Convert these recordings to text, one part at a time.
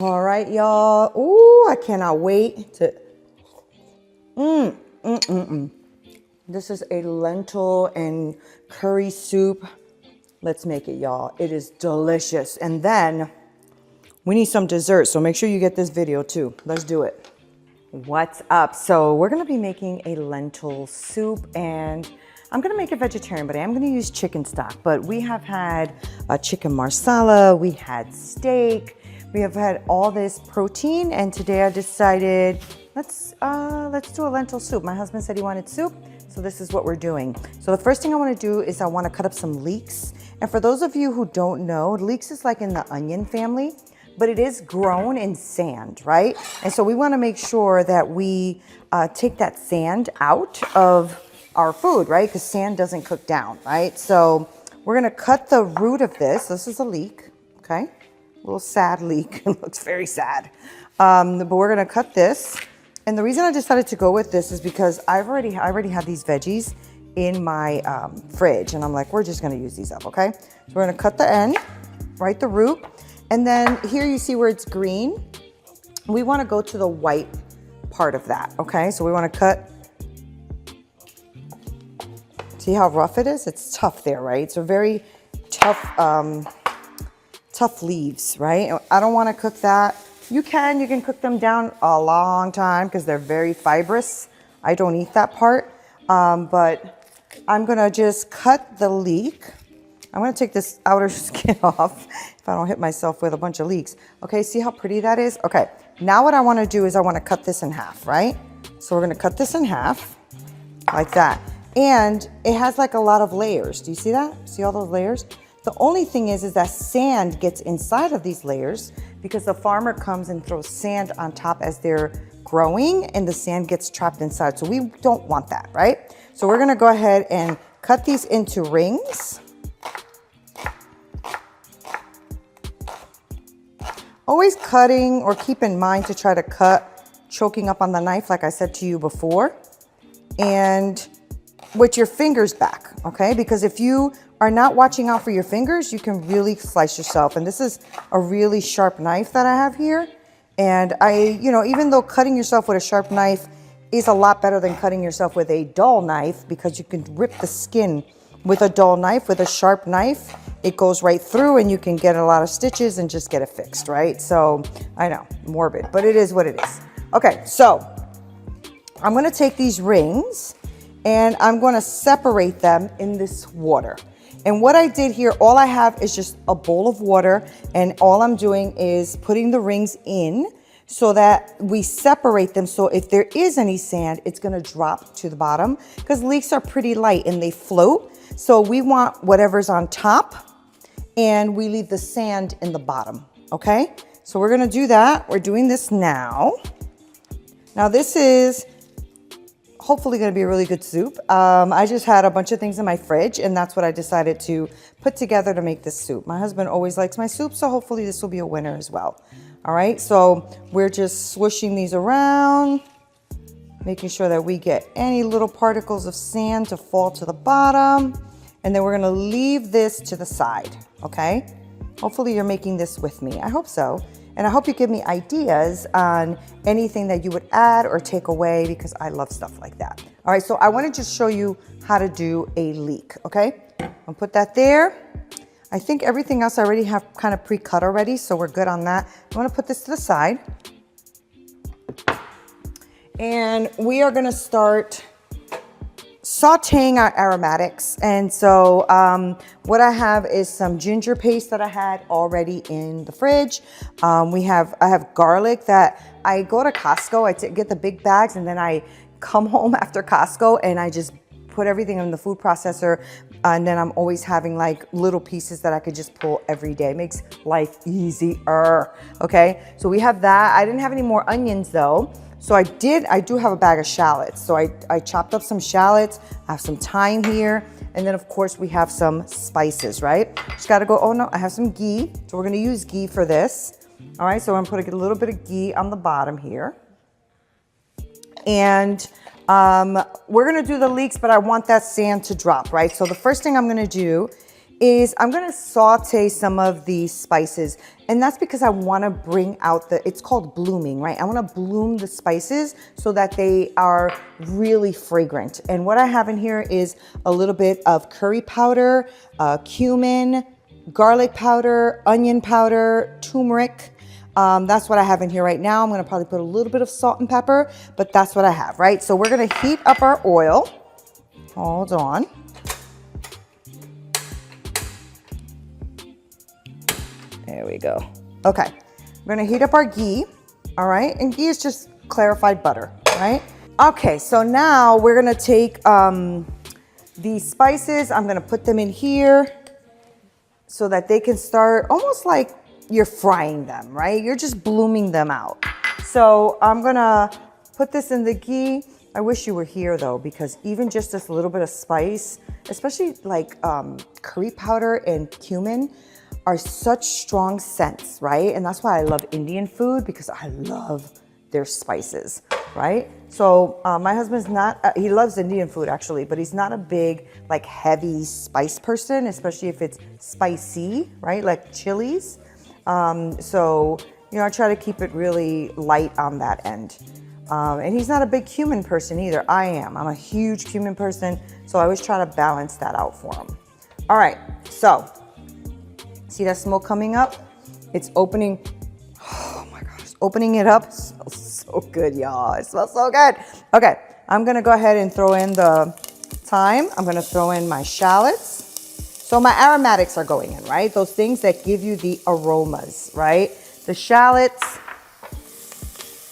All right, y'all. Ooh, I cannot wait to. This is a lentil and curry soup. Let's make it, y'all. It is delicious. And then we need some dessert, so make sure you get this video too. Let's do it. What's up? So we're gonna be making a lentil soup, and I'm gonna make it vegetarian, but I am gonna use chicken stock. But we have had a chicken marsala, we had steak, we have had all this protein, and today I decided let's do a lentil soup. My husband said he wanted soup, so this is what we're doing. So the first thing I want to do is I want to cut up some leeks. And for those of you who don't know, leeks is like in the onion family, but it is grown in sand, right? And so we want to make sure that we take that sand out of our food, right? Because sand doesn't cook down, right? So we're gonna cut the root of this. This is a leek, okay? A little sad leek. It looks very sad. But we're gonna cut this. And the reason I decided to go with this is because I already have these veggies in my fridge, and I'm like, we're just gonna use these up, okay? So we're gonna cut the end, right, the root. And then here you see where it's green. We wanna go to the white part of that, okay? So we wanna cut. See how rough it is? It's tough there, right? So very tough, tough leaves, right? I don't wanna cook that. You can cook them down a long time because they're very fibrous. I don't eat that part, but I'm gonna just cut the leek. I'm gonna take this outer skin off if I don't hit myself with a bunch of leeks. Okay, see how pretty that is? Okay, now what I wanna do is I wanna cut this in half, right? So we're gonna cut this in half like that. And it has like a lot of layers. Do you see that? See all those layers? The only thing is that sand gets inside of these layers because the farmer comes and throws sand on top as they're growing, and the sand gets trapped inside. So we don't want that, right? So we're gonna go ahead and cut these into rings. Always cutting, or keep in mind to try to cut choking up on the knife like I said to you before, and with your fingers back, okay? Because if you are not watching out for your fingers, you can really slice yourself. And this is a really sharp knife that I have here. And even though cutting yourself with a sharp knife is a lot better than cutting yourself with a dull knife, because you can rip the skin with a dull knife. With a sharp knife, it goes right through and you can get a lot of stitches and just get it fixed, right? So I know, morbid, but it is what it is. Okay, so I'm gonna take these rings and I'm gonna separate them in this water. And what I did here, all I have is just a bowl of water, and all I'm doing is putting the rings in so that we separate them. So if there is any sand, it's gonna drop to the bottom, because leeks are pretty light and they float. So we want whatever's on top, and we leave the sand in the bottom, okay? So we're gonna do that. We're doing this now. Now this is hopefully gonna be a really good soup. I just had a bunch of things in my fridge, and that's what I decided to put together to make this soup. My husband always likes my soup, so hopefully this will be a winner as well. All right, so we're just swishing these around, making sure that we get any little particles of sand to fall to the bottom, and then we're gonna leave this to the side, okay? Hopefully you're making this with me. I hope so. And I hope you give me ideas on anything that you would add or take away, because I love stuff like that. All right, so I want to just show you how to do a leek, okay? I'll put that there. I think everything else I already have kind of pre-cut already, so we're good on that. I want to put this to the side. And we are going to start sauteing our aromatics. And so what I have is some ginger paste that I had already in the fridge. I have garlic that I go to Costco. I get the big bags, and then I come home after Costco and I just put everything in the food processor. And then I'm always having like little pieces that I could just pull every day. It makes life easier, okay? So we have that. I didn't have any more onions though. So I do have a bag of shallots. So I chopped up some shallots. I have some thyme here. And then of course we have some spices, right? Just gotta go, oh no, I have some ghee. So we're gonna use ghee for this. All right, so I'm putting a little bit of ghee on the bottom here. And we're gonna do the leeks, but I want that sand to drop, right? So the first thing I'm gonna do is I'm gonna saute some of these spices, and that's because I wanna bring out it's called blooming, right? I wanna bloom the spices so that they are really fragrant. And what I have in here is a little bit of curry powder, cumin, garlic powder, onion powder, turmeric. That's what I have in here right now. I'm gonna probably put a little bit of salt and pepper, but that's what I have, right? So we're gonna heat up our oil. Hold on. There we go. Okay, we're gonna heat up our ghee, all right? And ghee is just clarified butter, right? Okay, so now we're gonna take these spices, I'm gonna put them in here so that they can start almost like you're frying them, right? You're just blooming them out. So I'm gonna put this in the ghee. I wish you were here though, because even just this little bit of spice, especially like curry powder and cumin, are such strong scents, right? And that's why I love Indian food, because I love their spices, right? So my husband's not, he loves Indian food actually, but he's not a big like heavy spice person, especially if it's spicy, right? Like chilies. So, you know, I try to keep it really light on that end. And he's not a big cumin person either. I am. I'm a huge cumin person, so I always try to balance that out for him. All right, so see that smoke coming up? It's opening, oh my gosh, opening it up. It smells so good, y'all. It smells so good. Okay, I'm gonna go ahead and throw in the thyme. I'm gonna throw in my shallots. So my aromatics are going in, right? Those things that give you the aromas, right? The shallots,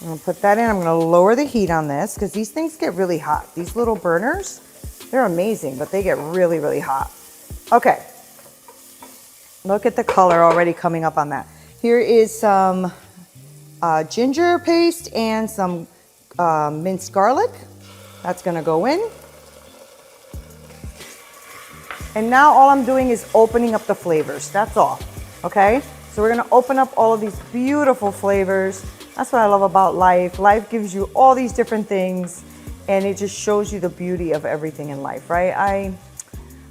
I'm gonna put that in. I'm gonna lower the heat on this because these things get really hot. These little burners, they're amazing, but they get really, really hot. Okay. Look at the color already coming up on that. Here is some ginger paste and some minced garlic. That's gonna go in. And now all I'm doing is opening up the flavors, that's all, okay? So we're gonna open up all of these beautiful flavors. That's what I love about life. Life gives you all these different things, and it just shows you the beauty of everything in life, right?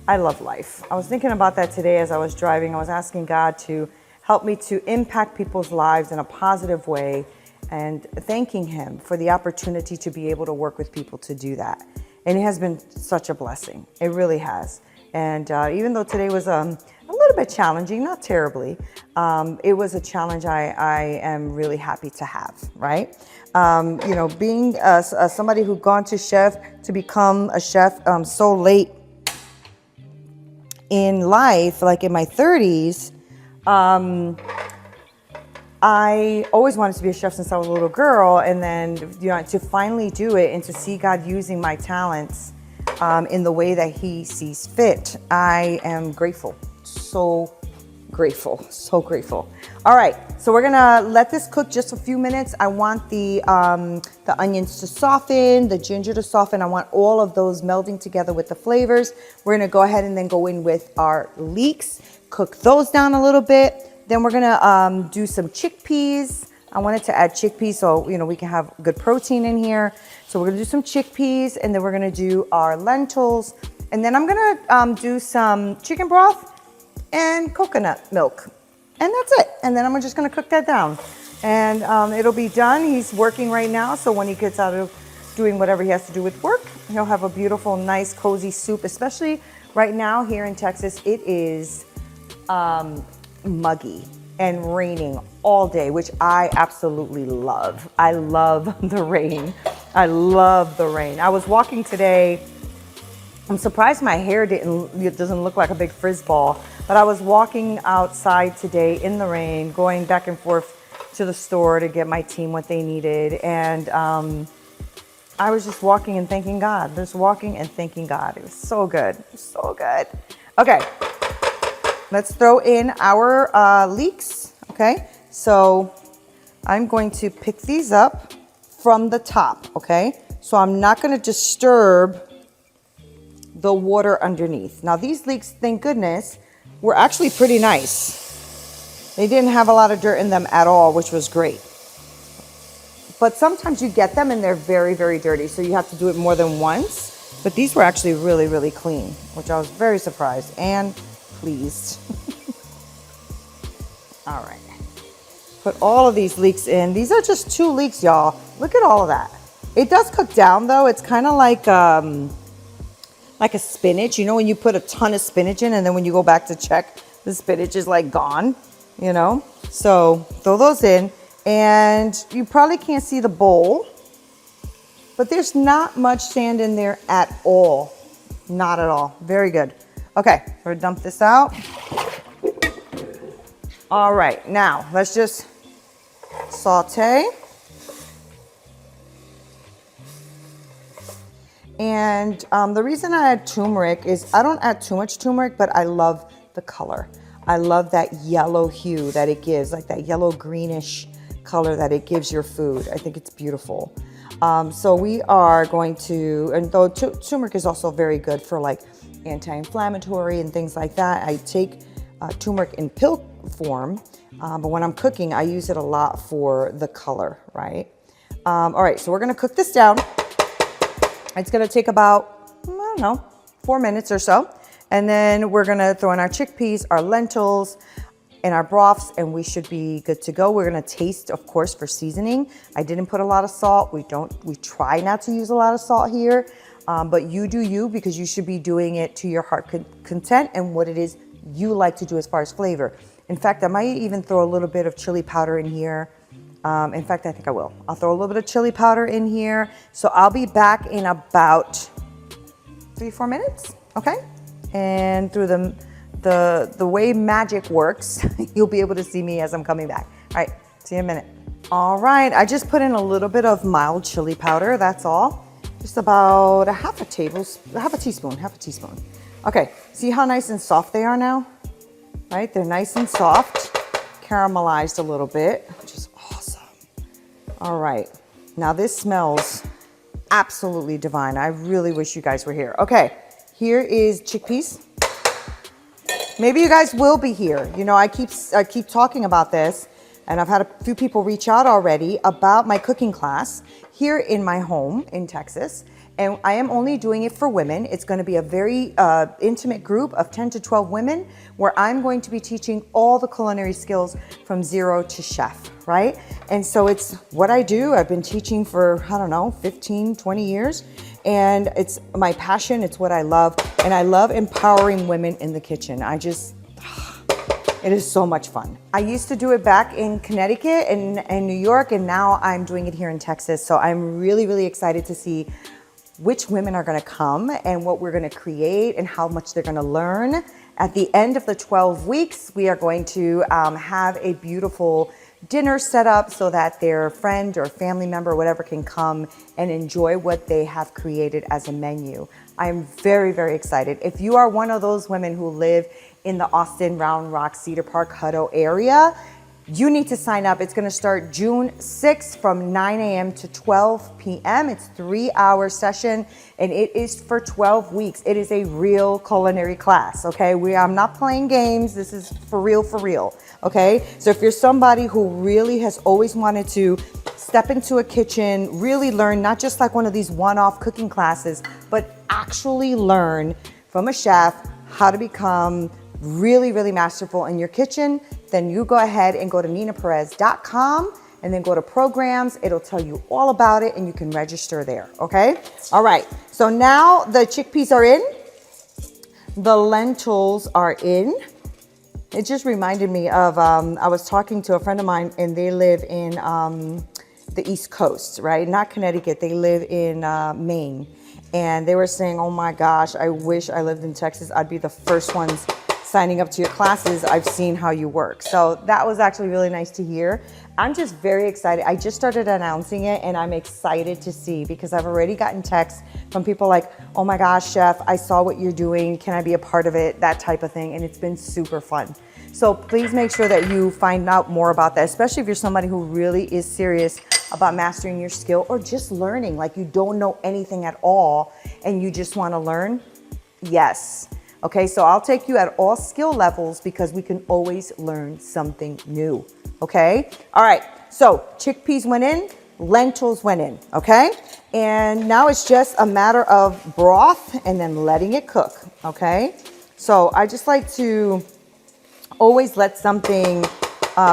I love life. I was thinking about that today as I was driving. I was asking God to help me to impact people's lives in a positive way, and thanking Him for the opportunity to be able to work with people to do that. And it has been such a blessing. It really has. And even though today was a little bit challenging, not terribly, it was a challenge I am really happy to have, right? You know, being somebody who's gone to become a chef so late in life, like in my 30s, I always wanted to be a chef since I was a little girl, and then, you know, to finally do it and to see God using my talents in the way that He sees fit, I am grateful. So grateful, so grateful. All right, so we're gonna let this cook just a few minutes. I want the onions to soften, the ginger to soften. I want all of those melding together with the flavors. We're gonna go ahead and then go in with our leeks, cook those down a little bit. Then we're gonna do some chickpeas. I wanted to add chickpeas so, you know, we can have good protein in here. So we're gonna do some chickpeas, and then we're gonna do our lentils. And then I'm gonna do some chicken broth and coconut milk. And that's it. And then I'm just gonna cook that down. And it'll be done. He's working right now, so when he gets out of doing whatever he has to do with work, he'll have a beautiful, nice, cozy soup. Especially right now here in Texas, it is muggy and raining all day, which I absolutely love. I love the rain. I love the rain. I was walking today. I'm surprised my hair doesn't look like a big frizz ball, but I was walking outside today in the rain, going back and forth to the store to get my team what they needed. And I was just walking and thanking God. Just walking and thanking God. It was so good, so good. Okay, let's throw in our leeks, okay? So I'm going to pick these up from the top, okay? So I'm not gonna disturb the water underneath. Now these leeks, thank goodness, were actually pretty nice. They didn't have a lot of dirt in them at all, which was great. But sometimes you get them and they're very, very dirty, so you have to do it more than once. But these were actually really, really clean, which I was very surprised. And pleased. All right. Put all of these leeks in. These are just 2 leeks, y'all. Look at all of that. It does cook down though. It's kind of like a spinach. You know when you put a ton of spinach in and then when you go back to check, the spinach is like gone, you know? So throw those in and you probably can't see the bowl, but there's not much sand in there at all. Not at all. Very good. Okay, we're gonna dump this out. All right, now let's just saute. And the reason I add turmeric is I don't add too much turmeric, but I love the color. I love that yellow hue that it gives, like that yellow greenish color that it gives your food. I think it's beautiful. So we are going to, and though turmeric is also very good for like anti-inflammatory and things like that, I take turmeric in pill form, but when I'm cooking, I use it a lot for the color, right? All right, so we're gonna cook this down. It's gonna take about, I don't know, 4 minutes or so. And then we're gonna throw in our chickpeas, our lentils, and our broths, and we should be good to go. We're gonna taste, of course, for seasoning. I didn't put a lot of salt. We try not to use a lot of salt here, but you do you, because you should be doing it to your heart content and what it is you like to do as far as flavor. In fact, I might even throw a little bit of chili powder in here. In fact, I think I will. I'll throw a little bit of chili powder in here. So I'll be back in about 3-4 minutes, okay? And through the way magic works, you'll be able to see me as I'm coming back. All right, see you in a minute. All right, I just put in a little bit of mild chili powder, that's all. Just about half a teaspoon. Okay, see how nice and soft they are now? Right, they're nice and soft, caramelized a little bit, which is awesome. All right, now this smells absolutely divine. I really wish you guys were here. Okay, here is chickpeas. Maybe you guys will be here. You know, I keep talking about this, and I've had a few people reach out already about my cooking class here in my home in Texas. And I am only doing it for women. It's going to be a very intimate group of 10 to 12 women where I'm going to be teaching all the culinary skills from zero to chef, right? And so it's what I do. I've been teaching for, I don't know, 15, 20 years. And it's my passion. It's what I love. And I love empowering women in the kitchen. It is so much fun. I used to do it back in Connecticut and New York, and now I'm doing it here in Texas. So I'm really, really excited to see which women are gonna come and what we're gonna create and how much they're gonna learn. At the end of the 12 weeks, we are going to have a beautiful dinner set up so that their friend or family member or whatever can come and enjoy what they have created as a menu. I'm very, very excited. If you are one of those women who live in the Austin, Round Rock, Cedar Park, Hutto area, you need to sign up. It's gonna start June 6th from 9 a.m. to 12 p.m. It's a 3-hour session and it is for 12 weeks. It is a real culinary class, okay? I'm not playing games. This is for real, okay? So if you're somebody who really has always wanted to step into a kitchen, really learn, not just like one of these one-off cooking classes, but actually learn from a chef how to become really, really masterful in your kitchen, then you go ahead and go to neenaperez.com and then go to programs. It'll tell you all about it and you can register there, okay? All right, so now the chickpeas are in, the lentils are in. It just reminded me of, I was talking to a friend of mine and they live in the East Coast, right? Not Connecticut, they live in Maine. And they were saying, oh my gosh, I wish I lived in Texas. I'd be the first ones signing up to your classes. I've seen how you work. So that was actually really nice to hear. I'm just very excited. I just started announcing it and I'm excited to see because I've already gotten texts from people like, oh my gosh, chef, I saw what you're doing. Can I be a part of it? That type of thing. And it's been super fun. So please make sure that you find out more about that, especially if you're somebody who really is serious about mastering your skill or just learning, like you don't know anything at all and you just want to learn. Yes. Okay, so I'll take you at all skill levels because we can always learn something new, okay? All right, so chickpeas went in, lentils went in, okay? And now it's just a matter of broth and then letting it cook, okay? So I just like to always let something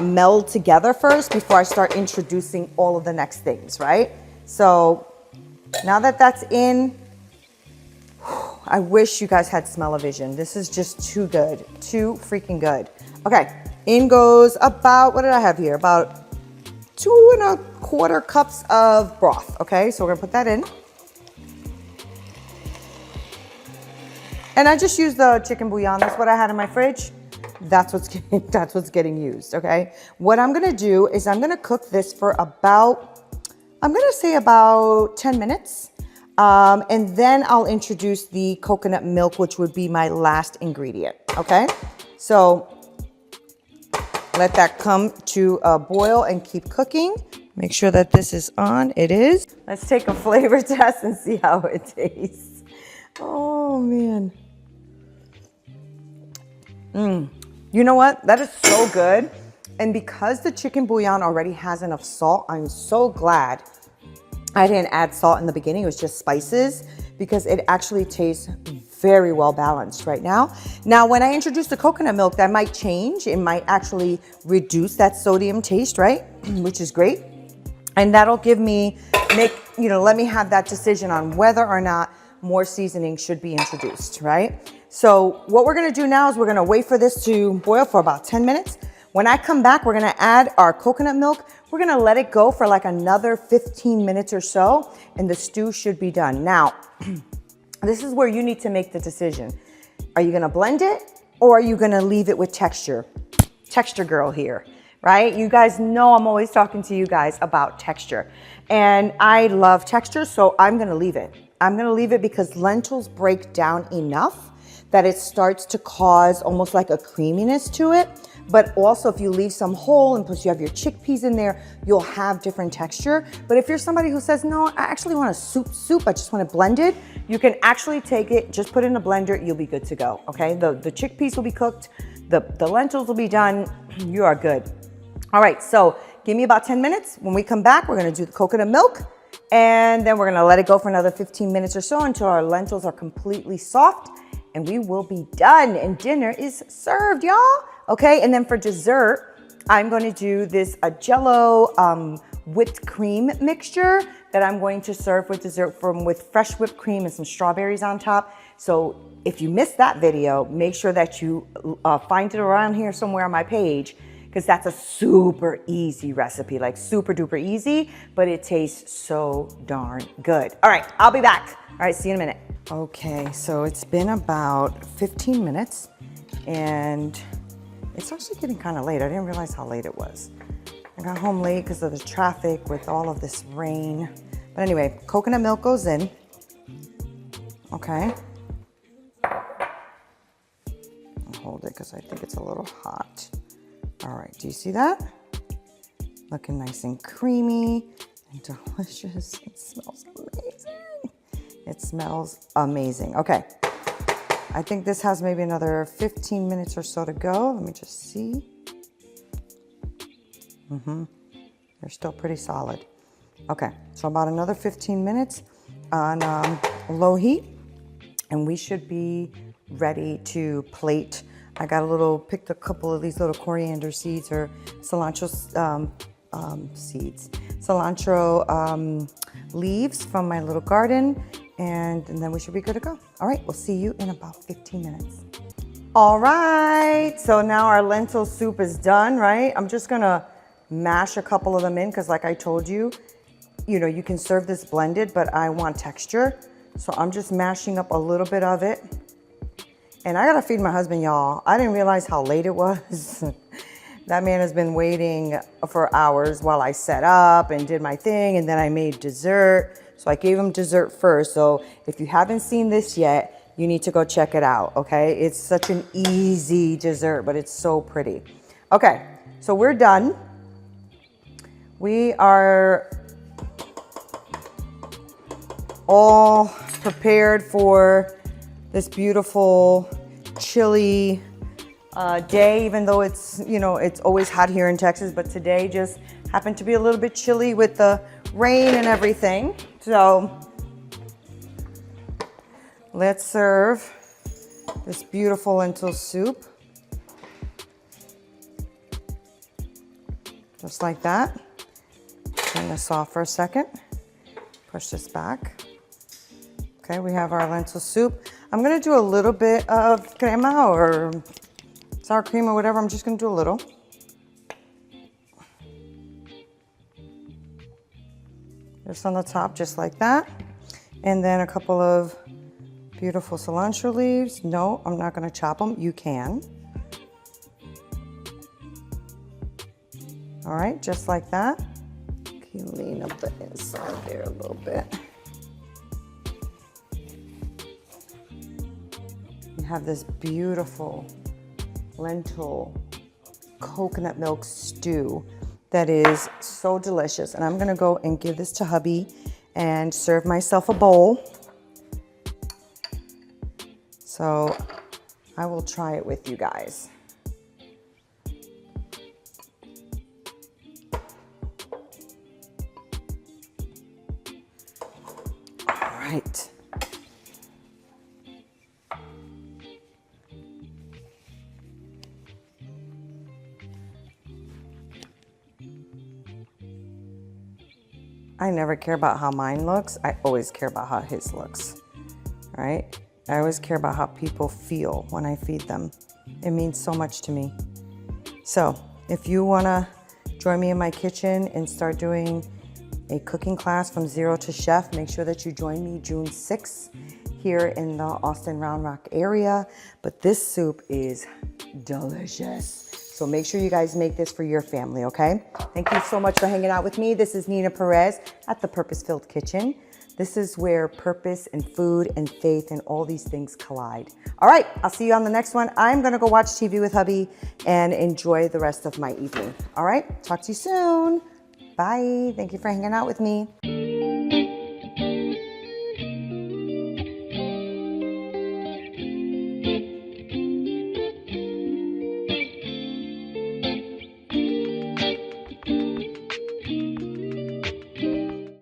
meld together first before I start introducing all of the next things, right? So now that that's in, I wish you guys had smell-o-vision. This is just too good, too freaking good. Okay, in goes about, what did I have here? About 2¼ cups of broth, okay? So we're gonna put that in. And I just used the chicken bouillon. That's what I had in my fridge. That's what's getting used, okay? What I'm gonna do is I'm gonna cook this for about, I'm gonna say about 10 minutes. And then I'll introduce the coconut milk, which would be my last ingredient, okay? So let that come to a boil and keep cooking. Make sure that this is on. It is. Let's take a flavor test and see how it tastes. Oh, man. You know what? That is so good. And because the chicken bouillon already has enough salt, I'm so glad I didn't add salt in the beginning. It was just spices because it actually tastes very well balanced right now. Now, when I introduce the coconut milk, that might change. It might actually reduce that sodium taste, right? Which is great. And that'll give me, let me have that decision on whether or not more seasoning should be introduced, right? So what we're gonna do now is we're gonna wait for this to boil for about 10 minutes. When I come back, we're gonna add our coconut milk. We're gonna let it go for like another 15 minutes or so, and the stew should be done. Now, this is where you need to make the decision. Are you gonna blend it, or are you gonna leave it with texture? Texture girl here, right? You guys know I'm always talking to you guys about texture. And I love texture, so I'm gonna leave it. I'm gonna leave it because lentils break down enough that it starts to cause almost like a creaminess to it. But also if you leave some whole and plus you have your chickpeas in there, you'll have different texture. But if you're somebody who says, no, I actually want a soup, I just want it blended, you can actually take it, just put it in a blender, you'll be good to go, okay? The chickpeas will be cooked, the lentils will be done, you are good. All right, so give me about 10 minutes. When we come back, we're gonna do the coconut milk, and then we're gonna let it go for another 15 minutes or so until our lentils are completely soft, and we will be done, and dinner is served, y'all. Okay, and then for dessert, I'm going to do this Jello whipped cream mixture that I'm going to serve with dessert with fresh whipped cream and some strawberries on top. So if you missed that video, make sure that you find it around here somewhere on my page, because that's a super easy recipe, like super duper easy, but it tastes so darn good. All right, I'll be back. All right, see you in a minute. Okay, so it's been about 15 minutes and it's actually getting kind of late. I didn't realize how late it was. I got home late because of the traffic with all of this rain. But anyway, coconut milk goes in. Okay. I'll hold it because I think it's a little hot. All right, do you see that? Looking nice and creamy and delicious. It smells amazing. It smells amazing. Okay. I think this has maybe another 15 minutes or so to go. Let me just see. They're still pretty solid. Okay, so about another 15 minutes on low heat, and we should be ready to plate. I got picked a couple of these little coriander seeds or cilantro cilantro leaves from my little garden. And then we should be good to go. All right, we'll see you in about 15 minutes. All right, so now our lentil soup is done, right? I'm just gonna mash a couple of them in because like I told you, you can serve this blended, but I want texture. So I'm just mashing up a little bit of it. And I gotta feed my husband, y'all. I didn't realize how late it was. That man has been waiting for hours while I set up and did my thing, and then I made dessert. So I gave him dessert first. So if you haven't seen this yet, you need to go check it out, okay? It's such an easy dessert, but it's so pretty. Okay, so we're done. We are all prepared for this beautiful, chilly day, even though it's, it's always hot here in Texas, but today just happened to be a little bit chilly with the rain and everything. So let's serve this beautiful lentil soup. Just like that. Turn this off for a second. Push this back. Okay, we have our lentil soup. I'm gonna do a little bit of crema or sour cream or whatever. I'm just gonna do a little. Just on the top, just like that. And then a couple of beautiful cilantro leaves. No, I'm not gonna chop them. You can. All right, just like that. Clean up the inside there a little bit. You have this beautiful lentil coconut milk stew that is so delicious. And I'm gonna go and give this to hubby and serve myself a bowl. So I will try it with you guys. All right. I never care about how mine looks. I always care about how his looks, right? I always care about how people feel when I feed them. It means so much to me. So if you wanna join me in my kitchen and start doing a cooking class from zero to chef, make sure that you join me June 6th here in the Austin Round Rock area. But this soup is delicious. So make sure you guys make this for your family, okay? Thank you so much for hanging out with me. This is Neena Perez at the Purpose-Filled Kitchen. This is where purpose and food and faith and all these things collide. All right, I'll see you on the next one. I'm gonna go watch TV with hubby and enjoy the rest of my evening. All right, talk to you soon. Bye, thank you for hanging out with me.